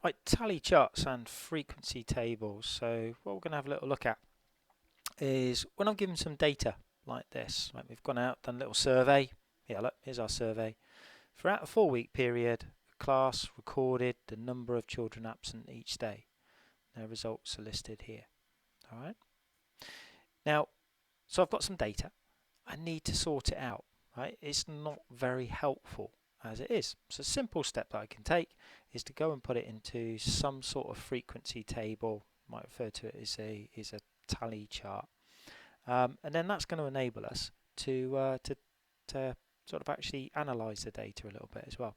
Right, tally charts and frequency tables. So what we're going to have a little look at is when I'm given some data like this. Like we've gone out, done a little survey. Yeah, look, here's our survey. Throughout a 4-week period, the class recorded the number of children absent each day. Their results are listed here. All right. Now, so I've got some data. I need to sort it out. Right? It's not very helpful as it is. So a simple step that I can take is to go and put it into some sort of frequency table. Might refer to it as a tally chart, and then that's going to enable us to sort of actually analyze the data a little bit as well.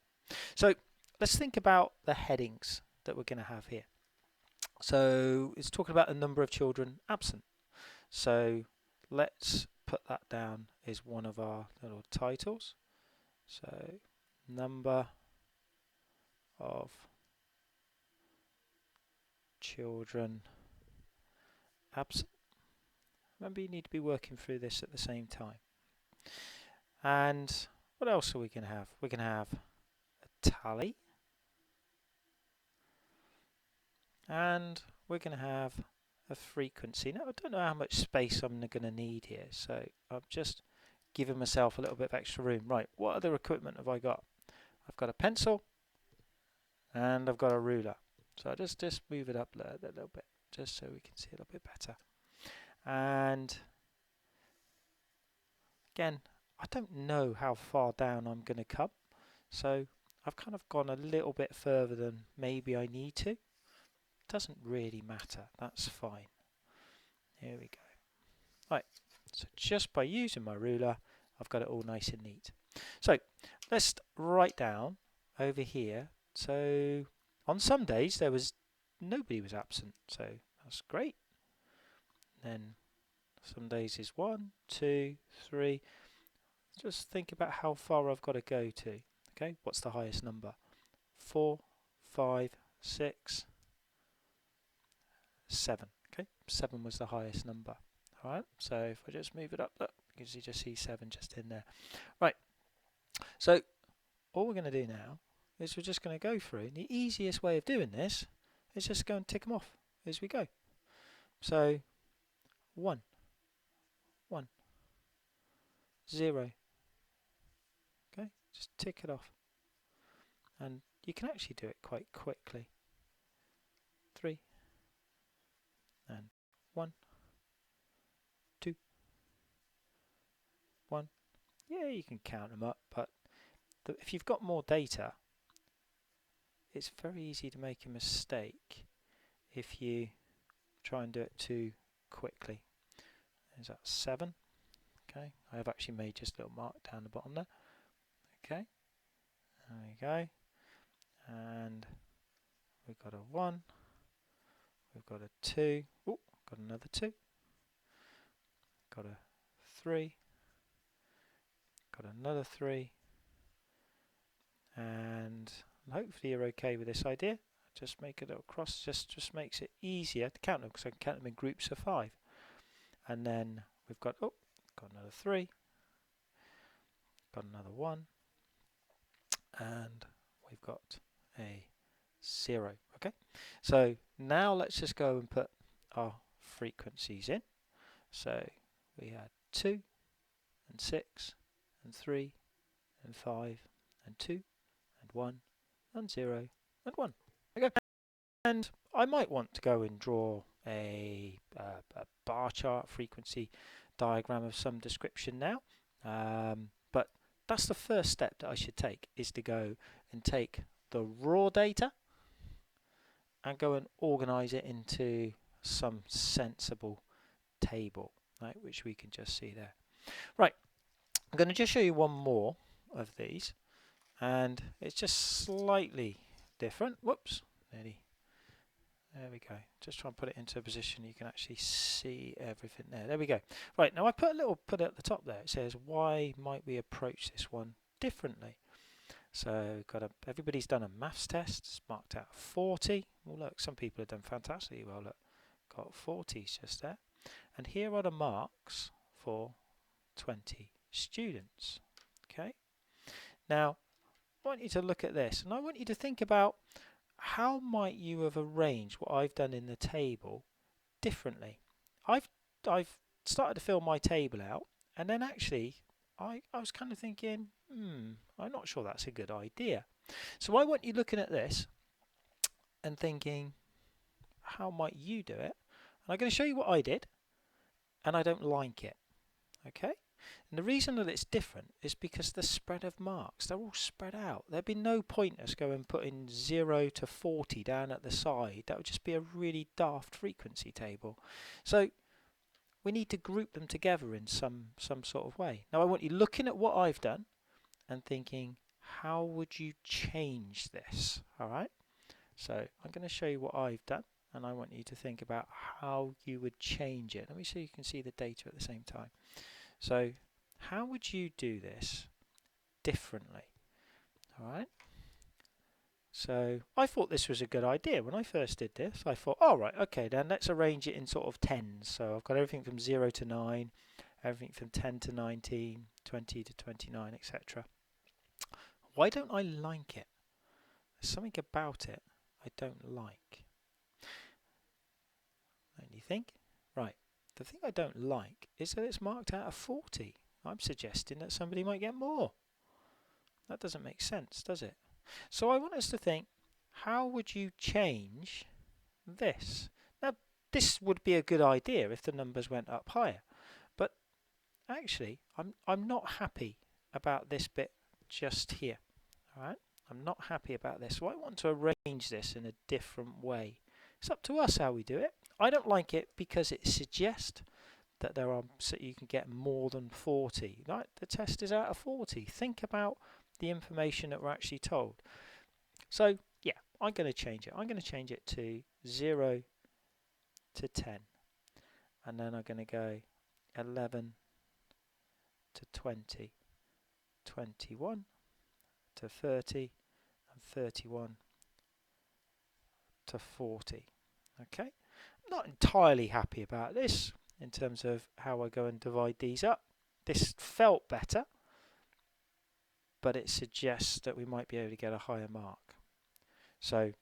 So let's think about the headings that we're going to have here. So it's talking about the number of children absent. So let's put that down as one of our little titles. So number of children absent. Remember, you need to be working through this at the same time. And what else are we going to have? We're going to have a tally. And we're going to have a frequency. Now, I don't know how much space I'm going to need here, so I'm just giving myself a little bit of extra room. Right, what other equipment have I got? I've got a pencil and I've got a ruler. So I'll just move it up a little bit, just so we can see a little bit better. And again, I don't know how far down I'm going to come, so I've kind of gone a little bit further than maybe I need to. Doesn't really matter, that's fine. Here we go. Right, so just by using my ruler, I've got it all nice and neat. So let's write down over here. So on some days nobody was absent, so that's great. Then some days is 1, 2, 3. Just think about how far I've got to go to. Okay, what's the highest number? 4, 5, 6, 7. Okay, 7 was the highest number. Alright, so if I just move it up, look, you can just see 7 just in there. Right, so all we're going to do now is we're just going to go through. And the easiest way of doing this is just go and tick them off as we go. So 1, 1, 0. Okay, just tick it off. And you can actually do it quite quickly. 3, and 1, 2, 1. Yeah, you can count them up, but if you've got more data, it's very easy to make a mistake if you try and do it too quickly. Is that 7? Okay, I have actually made just a little mark down the bottom there. Okay, there we go. And we've got a 1, we've got a 2, oh, got another 2, got a 3, got another 3, and hopefully you're okay with this idea. Just make a little cross, just makes it easier to count them, because I can count them in groups of 5. And then we've got, oh, got another 3, got another 1, and we've got a 0. Okay, so now let's just go and put our frequencies in. So we had 2 and 6 and 3 and 5 and 2 and 1 and 0 and 1. Okay, and I might want to go and draw a bar chart, frequency diagram of some description now, but that's the first step that I should take, is to go and take the raw data and go and organize it into some sensible table, right, which we can just see there. Right, I'm going to just show you one more of these, and it's just slightly different. Whoops, nearly. There we go. Just try and put it into a position you can actually see everything there. There we go. Right, now I put it at the top there. It says, why might we approach this one differently? So everybody's done a maths test. It's marked out 40. Well, look, some people have done fantastically well. Look, got 40s just there. And here are the marks for 20 students. Okay. Now, I want you to look at this, and I want you to think about how might you have arranged what I've done in the table differently? I've started to fill my table out, and then actually I was kind of thinking, I'm not sure that's a good idea. So I want you looking at this and thinking, how might you do it? And I'm going to show you what I did, and I don't like it. Okay? And the reason that it's different is because the spread of marks, they're all spread out. There'd be no point us going putting 0 to 40 down at the side. That would just be a really daft frequency table. So we need to group them together in some sort of way. Now I want you looking at what I've done and thinking, how would you change this? Alright? So I'm going to show you what I've done, and I want you to think about how you would change it. Let me see so you can see the data at the same time. So how would you do this differently? Alright? So I thought this was a good idea. When I first did this, I thought, alright, okay, then let's arrange it in sort of tens. So I've got everything from 0 to 9, everything from 10 to 19, 20 to 29, etc. Why don't I like it? There's something about it I don't like. Don't you think? Right. The thing I don't like is that it's marked out of 40. I'm suggesting that somebody might get more. That doesn't make sense, does it? So I want us to think, how would you change this? Now, this would be a good idea if the numbers went up higher. But actually, I'm not happy about this bit just here. Alright? I'm not happy about this. So I want to arrange this in a different way. It's up to us how we do it. I don't like it because it suggests that there are, so you can get more than 40. Right? The test is out of 40. Think about the information that we're actually told. So yeah, I'm going to change it. I'm going to change it to 0 to 10, and then I'm going to go 11 to 20, 21 to 30, and 31 to 40. Okay, I'm not entirely happy about this in terms of how I go and divide these up. This felt better, but it suggests that we might be able to get a higher mark. So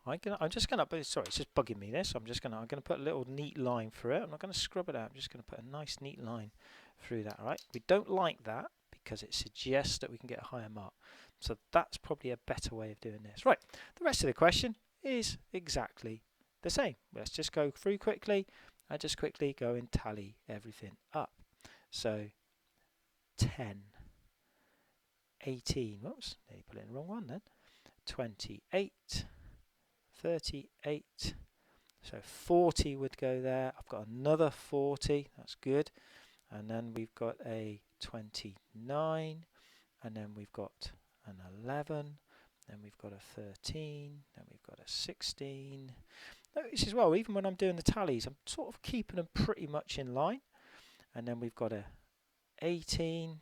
I'm just gonna, sorry, it's just bugging me this. I'm gonna put a little neat line through it. I'm not gonna scrub it out. I'm just gonna put a nice neat line through that. Right? We don't like that because it suggests that we can get a higher mark. So that's probably a better way of doing this. Right. The rest of the question is exactly the same. Let's just go through quickly. I just quickly go and tally everything up. So 10, 18. Whoops, nearly put it in the wrong one then. 28. 38, so 40 would go there. I've got another 40, that's good. And then we've got a 29, and then we've got an 11, then we've got a 13, then we've got a 16. Notice as well, even when I'm doing the tallies, I'm sort of keeping them pretty much in line. And then we've got a 18,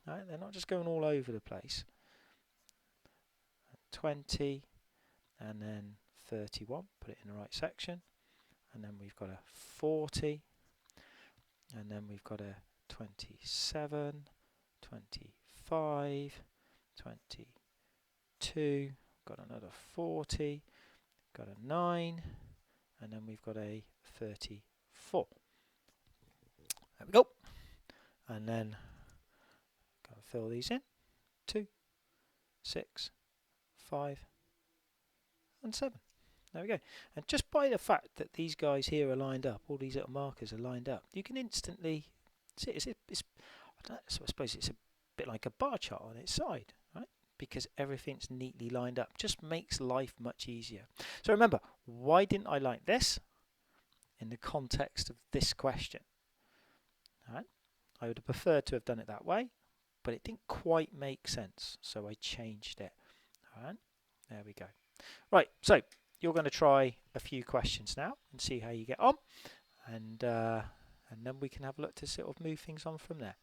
right? They're not just going all over the place. 20, and then 31, put it in the right section, and then we've got a 40, and then we've got a 27, 25, 22, got another 40, got a 9, and then we've got a 34. There we go. And then got to fill these in. 2, 6, 5, and 7. There we go. And just by the fact that these guys here are lined up, all these little markers are lined up, you can instantly see it's I don't know, so I suppose it's a bit like a bar chart on its side, right? Because everything's neatly lined up. Just makes life much easier. So remember, why didn't I like this in the context of this question? All right? I would have preferred to have done it that way, but it didn't quite make sense, so I changed it. All right? There we go. Right, so you're going to try a few questions now and see how you get on, and then we can have a look to sort of move things on from there.